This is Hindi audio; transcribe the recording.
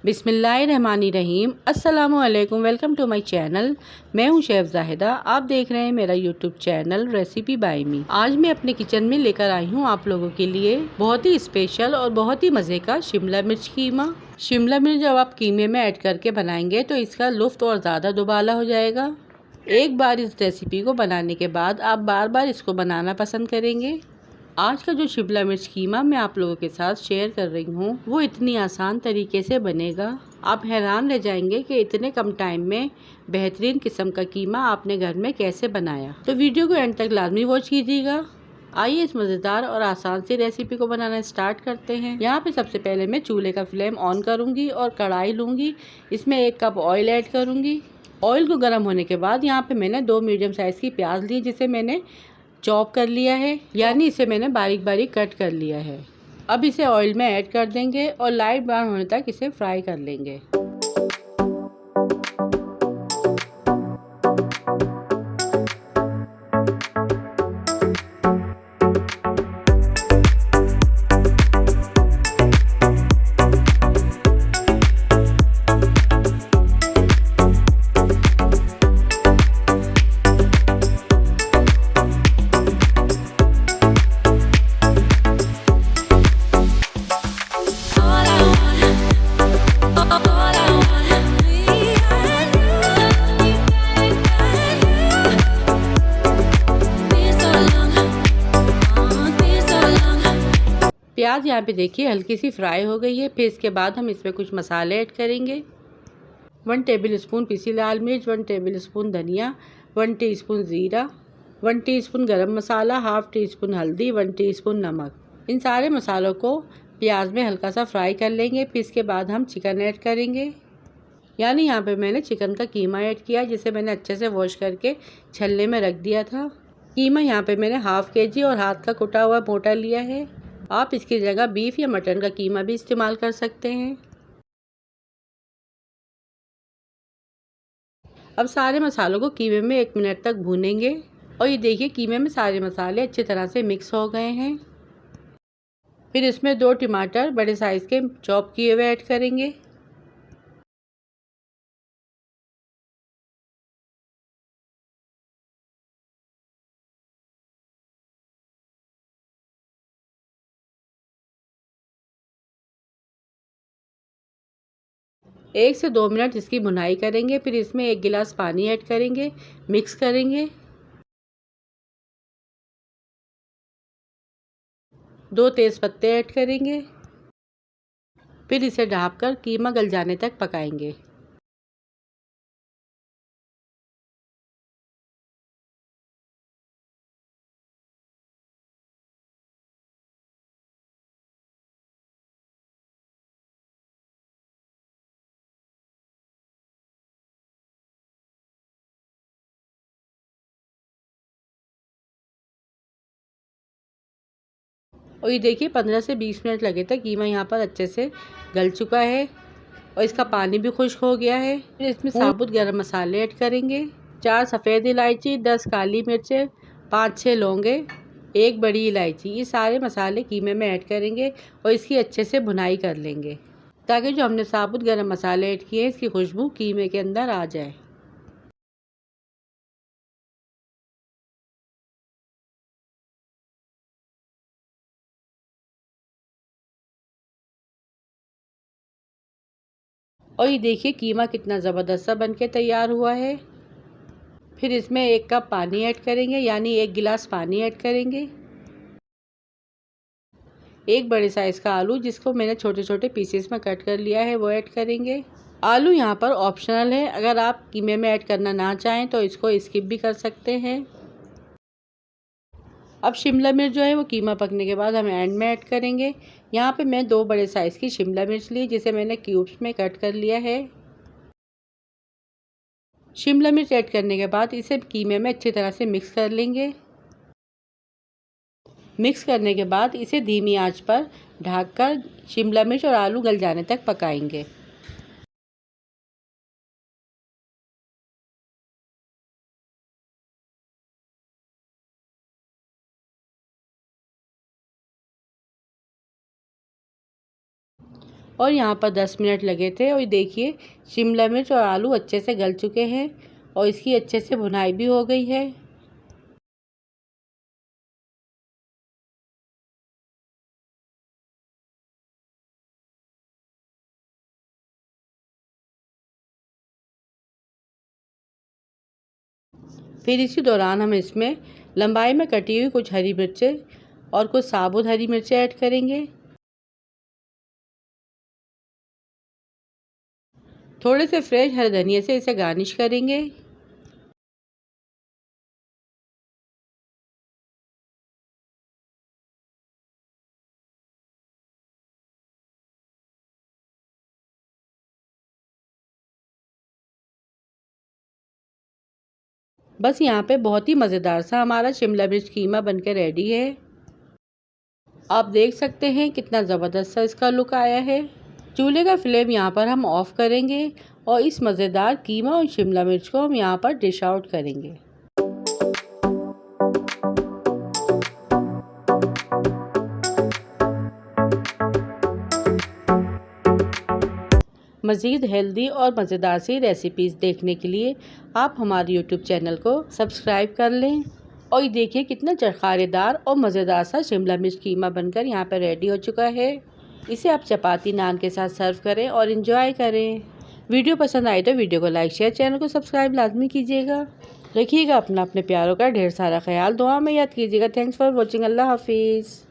बिस्मिल्लाहिर्रहमानिर्रहीम। अस्सलामुअलैकुम। Welcome to my channel. मैं हूं शेफ़ ज़ाहिदा। आप देख रहे हैं मेरा YouTube channel recipe by me. आज मैं अपने किचन में लेकर आई हूं आप लोगों के लिए बहुत ही स्पेशल और बहुत ही मज़े का शिमला मिर्च कीमा। शिमला मिर्च जब आप कीमे में ऐड करके बनाएंगे तो इसका लुफ्त और ज़्यादा दुबाला हो जाएगा। एक बार इस रेसिपी को बनाने के बाद आप बार बार इसको बनाना पसंद करेंगे। आज का जो शिमला मिर्च कीमा मैं आप लोगों के साथ शेयर कर रही हूँ वो इतनी आसान तरीके से बनेगा, आप हैरान रह जाएंगे कि इतने कम टाइम में बेहतरीन किस्म का कीमा आपने घर में कैसे बनाया। तो वीडियो को एंड तक लाजमी वॉच कीजिएगा। आइए इस मज़ेदार और आसान सी रेसिपी को बनाना स्टार्ट करते हैं। यहाँ पे सबसे पहले मैं चूल्हे का फ्लेम ऑन करूँगी और कढ़ाई लूँगी। इसमें 1 कप ऑयल ऐड करूँगी। ऑयल को गर्म होने के बाद यहाँ पे मैंने 2 मीडियम साइज़ की प्याज ली, जिसे मैंने चॉप कर लिया है, यानी इसे मैंने बारीक बारीक कट कर लिया है। अब इसे ऑयल में ऐड कर देंगे और लाइट ब्राउन होने तक इसे फ्राई कर लेंगे। प्याज यहाँ पे देखिए हल्की सी फ्राई हो गई है। फिर इसके बाद हम इसमें कुछ मसाले ऐड करेंगे। 1 टेबलस्पून पिसी लाल मिर्च, 1 टेबलस्पून धनिया, 1 टीस्पून ज़ीरा, 1 टीस्पून गरम मसाला, हाफ टी स्पून हल्दी, 1 टीस्पून नमक। इन सारे मसालों को प्याज में हल्का सा फ्राई कर लेंगे। फिर इसके बाद हम चिकन ऐड करेंगे, यानी यहाँ पे मैंने चिकन का कीमा ऐड किया, जिसे मैंने अच्छे से वॉश करके छलने में रख दिया था। कीमा यहाँ पे मैंने हाफ केजी और हाथ का कुटा हुआ मोटा लिया है। आप इसकी जगह बीफ या मटन का कीमा भी इस्तेमाल कर सकते हैं। अब सारे मसालों को कीमे में 1 मिनट तक भूनेंगे और ये देखिए कीमे में सारे मसाले अच्छी तरह से मिक्स हो गए हैं। फिर इसमें 2 टमाटर बड़े साइज़ के चॉप किए हुए ऐड करेंगे। एक से 2 मिनट इसकी भुनाई करेंगे। फिर इसमें 1 गिलास पानी ऐड करेंगे, मिक्स करेंगे। 2 तेज़ पत्ते ऐड करेंगे। फिर इसे ढककर कीमा गल जाने तक पकाएंगे। और ये देखिए 15 से 20 मिनट लगे तक कीमा यहाँ पर अच्छे से गल चुका है और इसका पानी भी खुश्क हो गया है। फिर इसमें साबुत गरम मसाले ऐड करेंगे। 4 सफ़ेद इलायची, 10 काली मिर्चें, 5-6 लौंगे, 1 बड़ी इलायची, ये सारे मसाले कीमे में ऐड करेंगे और इसकी अच्छे से भुनाई कर लेंगे, ताकि जो हमने साबुत गरम मसाले ऐड किए हैं इसकी खुशबू कीमे के अंदर आ जाए। और ये देखिए कीमा कितना ज़बरदस्त सा बन के तैयार हुआ है। फिर इसमें 1 कप पानी ऐड करेंगे, यानी 1 गिलास पानी ऐड करेंगे। 1 बड़े साइज़ का आलू, जिसको मैंने छोटे छोटे पीसेस में कट कर लिया है, वो ऐड करेंगे। आलू यहाँ पर ऑप्शनल है, अगर आप कीमे में ऐड करना ना चाहें तो इसको स्किप भी कर सकते हैं। अब शिमला मिर्च जो है वो कीमा पकने के बाद हम एंड में ऐड करेंगे। यहाँ पे मैं 2 बड़े साइज़ की शिमला मिर्च ली, जिसे मैंने क्यूब्स में कट कर लिया है। शिमला मिर्च ऐड करने के बाद इसे कीमे में अच्छी तरह से मिक्स कर लेंगे। मिक्स करने के बाद इसे धीमी आंच पर ढककर शिमला मिर्च और आलू गल जाने तक पकाएंगे। और यहाँ पर 10 मिनट लगे थे। और देखिए शिमला मिर्च और आलू अच्छे से गल चुके हैं और इसकी अच्छे से भुनाई भी हो गई है। फिर इसी दौरान हम इसमें लंबाई में कटी हुई कुछ हरी मिर्चें और कुछ साबुत हरी मिर्चें ऐड करेंगे। थोड़े से फ्रेश हरे धनिया से इसे गार्निश करेंगे। बस यहाँ पे बहुत ही मज़ेदार सा हमारा शिमला मिर्च कीमा बनकर रेडी है। आप देख सकते हैं कितना ज़बरदस्त सा इसका लुक आया है। चूल्हे का फ्लेम यहाँ पर हम ऑफ करेंगे और इस मज़ेदार कीमा और शिमला मिर्च को हम यहाँ पर डिश आउट करेंगे। मज़ीद हेल्दी और मज़ेदार सी रेसिपीज़ देखने के लिए आप हमारे यूट्यूब चैनल को सब्सक्राइब कर लें। और ये देखिए कितना चटखारेदार और मज़ेदार सा शिमला मिर्च कीमा बनकर यहाँ पर रेडी हो चुका है। इसे आप चपाती नान के साथ सर्व करें और इन्जॉय करें। वीडियो पसंद आए तो वीडियो को लाइक शेयर, चैनल को सब्सक्राइब लाजमी कीजिएगा। रखिएगा अपने प्यारों का ढेर सारा ख्याल, दुआ में याद कीजिएगा। Thanks for watching. अल्लाह हाफिज़।